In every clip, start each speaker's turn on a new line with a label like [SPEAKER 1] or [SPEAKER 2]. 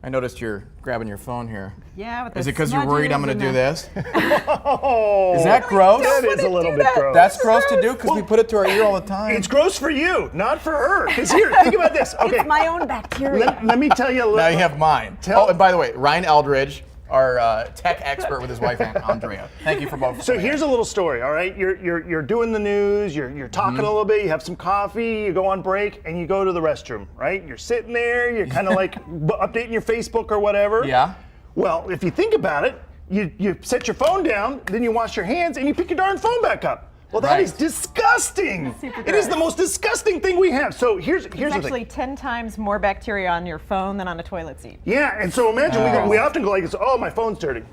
[SPEAKER 1] I noticed you're grabbing your phone here.
[SPEAKER 2] Yeah, with
[SPEAKER 1] Is
[SPEAKER 2] the
[SPEAKER 1] it because you're worried I'm going to do this?
[SPEAKER 3] Oh,
[SPEAKER 1] Is that gross?
[SPEAKER 3] that is a little bit gross.
[SPEAKER 1] That's gross to do because we put it to our ear all the time.
[SPEAKER 3] It's gross for you, not for her. Because here, think about this. Okay,
[SPEAKER 2] It's my own bacteria.
[SPEAKER 3] let me tell you a little.
[SPEAKER 1] Now you have mine. Oh, and by the way, Ryan Eldridge, our tech expert with his wife Andrea. Thank you for both.
[SPEAKER 3] So here's a little story, all right? You're doing the news, you're talking a little bit, you have some coffee, you go on break, and you go to the restroom, right? You're sitting there, you're kind of like updating your Facebook or whatever.
[SPEAKER 1] Yeah.
[SPEAKER 3] Well, if you think about it, you set your phone down, then you wash your hands, and you pick your darn phone back up. Well, that is disgusting. It is the most disgusting thing we have. So here's the thing.
[SPEAKER 2] It's actually 10 times more bacteria on your phone than on a toilet seat.
[SPEAKER 3] Yeah, and so imagine we often go like this, oh, my phone's dirty.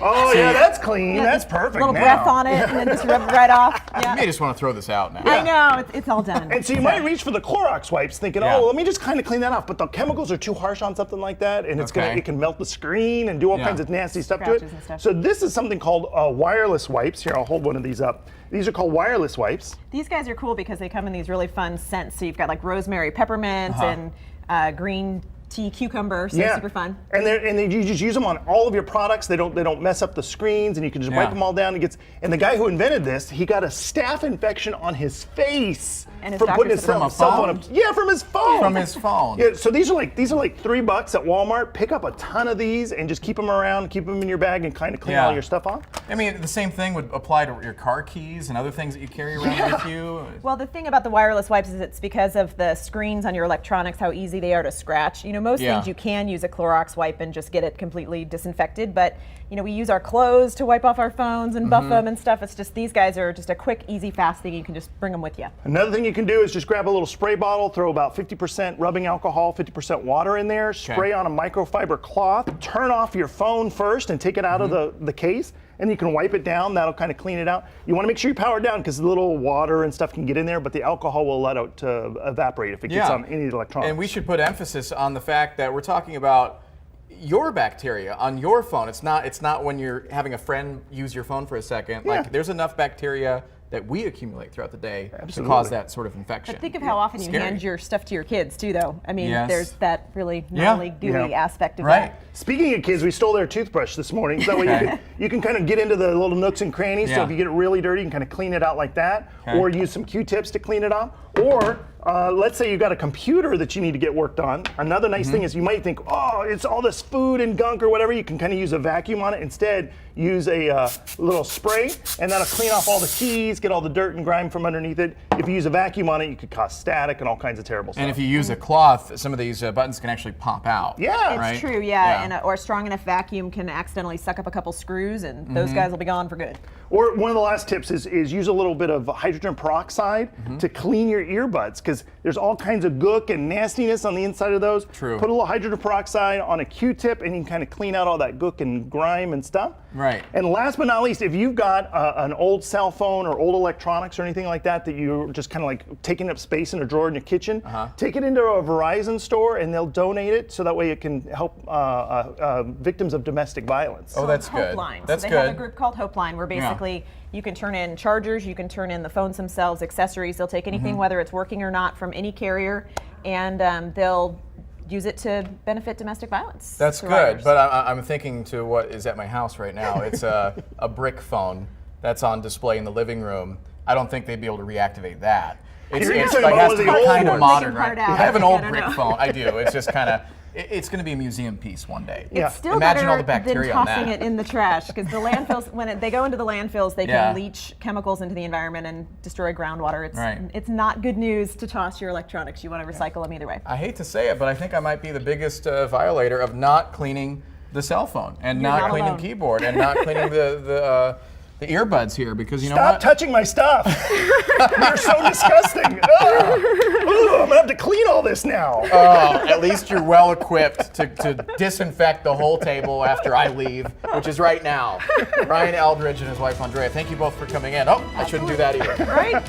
[SPEAKER 3] Oh, yeah, that's clean. That's perfect.
[SPEAKER 2] A little
[SPEAKER 3] now.
[SPEAKER 2] breath on it and then just rub it right off. Yeah.
[SPEAKER 1] You may just want to throw this out now.
[SPEAKER 2] I know, it's all done.
[SPEAKER 3] And so you might reach for the Clorox wipes thinking, oh, well, let me just kind of clean that off. But the chemicals are too harsh on something like that, and it can melt the screen and do all kinds of nasty stuff to it.
[SPEAKER 2] And stuff.
[SPEAKER 3] So this is something called wireless wipes. Here, I'll hold one of these up. These are called wireless wipes.
[SPEAKER 2] These guys are cool because they come in these really fun scents. So you've got like rosemary, peppermint, and green tea cucumber, so super fun.
[SPEAKER 3] And you just use them on all of your products. They don't mess up the screens, and you can just wipe them all down. And the guy who invented this, he got a staph infection on his face for putting his cell phone up. Yeah, from his phone.
[SPEAKER 1] From his phone.
[SPEAKER 3] Yeah, so these are like $3 at Walmart. Pick up a ton of these and just keep them around, keep them in your bag, and kind of clean all your stuff off.
[SPEAKER 1] I mean, the same thing would apply to your car keys and other things that you carry around with you.
[SPEAKER 2] Well, the thing about the wireless wipes is it's because of the screens on your electronics, how easy they are to scratch. You know, most things you can use a Clorox wipe and just get it completely disinfected, but you know, we use our clothes to wipe off our phones and buff them and stuff. It's just these guys are just a quick, easy, fast thing. You can just bring them with you.
[SPEAKER 3] Another thing you can do is just grab a little spray bottle, throw about 50% rubbing alcohol, 50% water in there, spray on a microfiber cloth, turn off your phone first and take it out of the case, and you can wipe it down. That'll kind of clean it out. You want to make sure you power it down because the little water and stuff can get in there, but the alcohol will let it evaporate if it gets on any electronics.
[SPEAKER 1] And we should put emphasis on the fact that we're talking about your bacteria on your phone. It's not when you're having a friend use your phone for a second. Like there's enough bacteria that we accumulate throughout the day to cause that sort of infection.
[SPEAKER 2] But think of how often you hand your stuff to your kids too, though. I mean, there's that really gnarly, gooey aspect of that.
[SPEAKER 3] Speaking of kids, we stole their toothbrush this morning. So that way you can kind of get into the little nooks and crannies. So if you get it really dirty, you can kind of clean it out like that. Or use some Q-tips to clean it off. Or let's say you've got a computer that you need to get worked on. Another nice thing is you might think, oh, it's all this food and gunk or whatever. You can kind of use a vacuum on it. Instead, use a little spray, and that'll clean off all the keys, get all the dirt and grime from underneath it. If you use a vacuum on it, you could cause static and all kinds of terrible stuff.
[SPEAKER 1] And if you use a cloth, some of these buttons can actually pop out.
[SPEAKER 3] Yeah.
[SPEAKER 2] It's true, or a strong enough vacuum can accidentally suck up a couple screws, and those guys will be gone for good.
[SPEAKER 3] Or one of the last tips is use a little bit of hydrogen peroxide to clean your earbuds, because there's all kinds of gook and nastiness on the inside of those.
[SPEAKER 1] True.
[SPEAKER 3] Put a little hydrogen peroxide on a Q-tip, and you can kind of clean out all that gook and grime and stuff.
[SPEAKER 1] Right.
[SPEAKER 3] And last but not least, if you've got an old cell phone or old electronics or anything like that you're just kind of like taking up space in a drawer in your kitchen, take it into a Verizon store and they'll donate it so that way it can help victims of domestic violence.
[SPEAKER 1] Oh, that's good.
[SPEAKER 2] Hopeline.
[SPEAKER 1] That's
[SPEAKER 2] so
[SPEAKER 1] good.
[SPEAKER 2] They have a group called Hopeline where basically you can turn in chargers, you can turn in the phones themselves, accessories. They'll take anything, whether it's working or not, from any carrier, and they'll use it to benefit domestic violence.
[SPEAKER 1] That's good, but I'm thinking to what is at my house right now. It's a brick phone that's on display in the living room. I don't think they'd be able to reactivate that. It's like has to be kind of modern, right? I have an old brick phone. I do. It's just kind of. It's going to be a museum piece one day.
[SPEAKER 2] It's still
[SPEAKER 1] Imagine
[SPEAKER 2] better
[SPEAKER 1] all the bacteria
[SPEAKER 2] than
[SPEAKER 1] on
[SPEAKER 2] tossing
[SPEAKER 1] that.
[SPEAKER 2] it in the trash, because the landfills, when they go into the landfills, they can leach chemicals into the environment and destroy groundwater. It's not good news to toss your electronics. You want to recycle them either way.
[SPEAKER 1] I hate to say it, but I think I might be the biggest violator of not cleaning the cell phone and not cleaning the keyboard and not cleaning the earbuds here, because you know what?
[SPEAKER 3] Stop touching my stuff. You're so disgusting. I'm gonna have to clean all this now.
[SPEAKER 1] At least you're well equipped to disinfect the whole table after I leave, which is right now. Ryan Eldridge and his wife Andrea, thank you both for coming in. Oh, I shouldn't do that either.
[SPEAKER 2] Right?